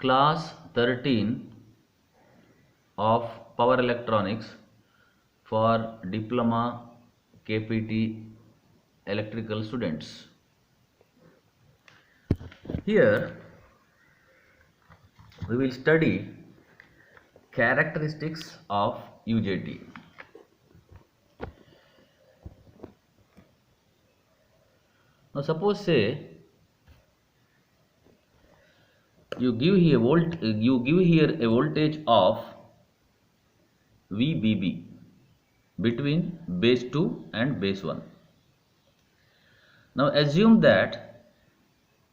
Class 13 of Power Electronics for Diploma KPT Electrical students. Here we will study characteristics of UJT. Now suppose say you give here a voltage of VBB between base 2 and base 1. Now assume that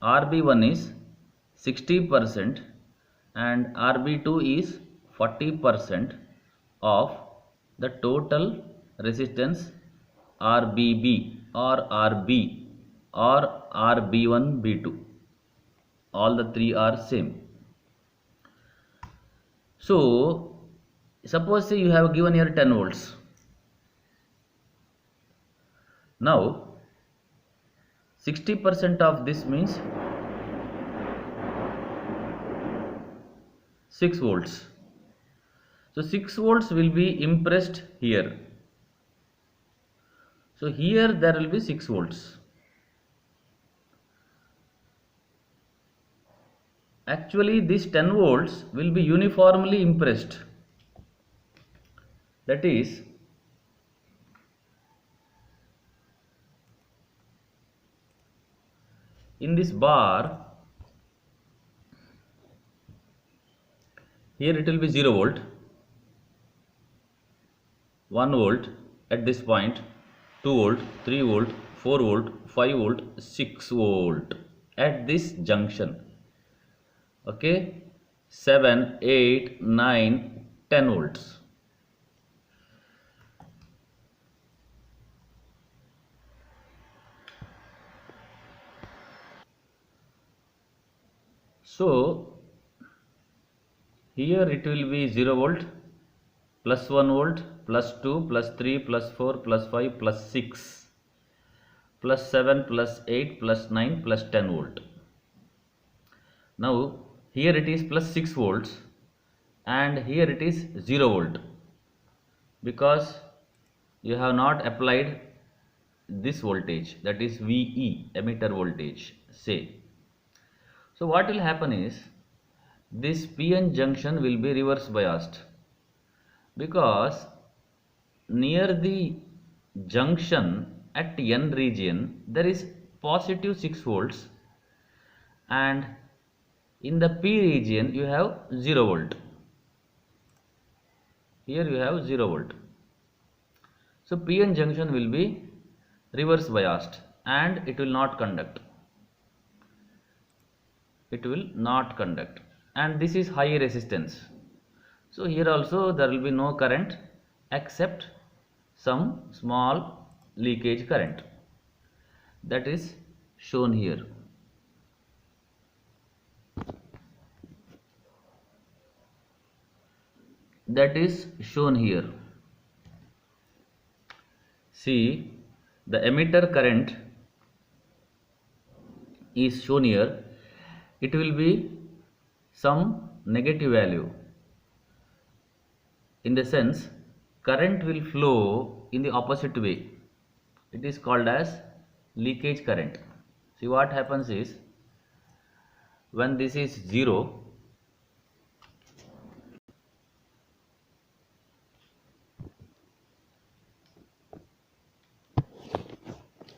RB1 is 60% and RB2 is 40% of the total resistance RBB or RB or RB1 B2. All the three are same. So suppose say you have given here 10 volts. Now 60% of this means 6 volts. So 6 volts will be impressed here. So here there will be 6 volts. Actually this 10 volts will be uniformly impressed. That is, in this bar, here it will be 0 volt, 1 volt at this point, 2 volt, 3 volt, 4 volt, 5 volt, 6 volt at this junction. Okay, 7, 8, 9, 10 volts. So here it will be 0 volt, plus 1 volt, plus 2, plus 3, plus 4, plus 5, plus 6, plus 7, plus 8, plus 9, plus 10 volt. Now here it is plus 6 volts and here it is 0 volt because you have not applied this voltage, that is VE, emitter voltage, say. So what will happen is this PN junction will be reverse biased because near the junction at N region there is positive 6 volts and in the P region you have 0 volt. Here you have 0 volt. So PN junction will be reverse biased and it will not conduct. It will not conduct, and this is high resistance. So here also there will be no current except some small leakage current, that is shown here. That is shown here. See, the emitter current is shown here. It will be some negative value, in the sense current will flow in the opposite way. It is called as leakage current. See, what happens is when this is 0,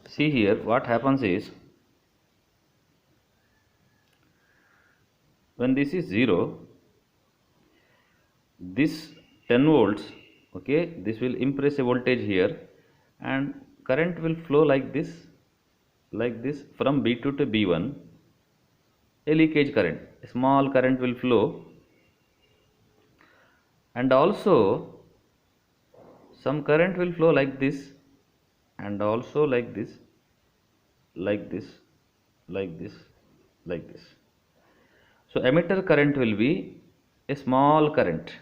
see here what happens is when this is 0, this 10 volts, okay, this will impress a voltage here and current will flow like this from B2 to B1, a leakage current, a small current will flow, and also some current will flow like this and also like this, like this, like this, like this. So emitter current will be a small current,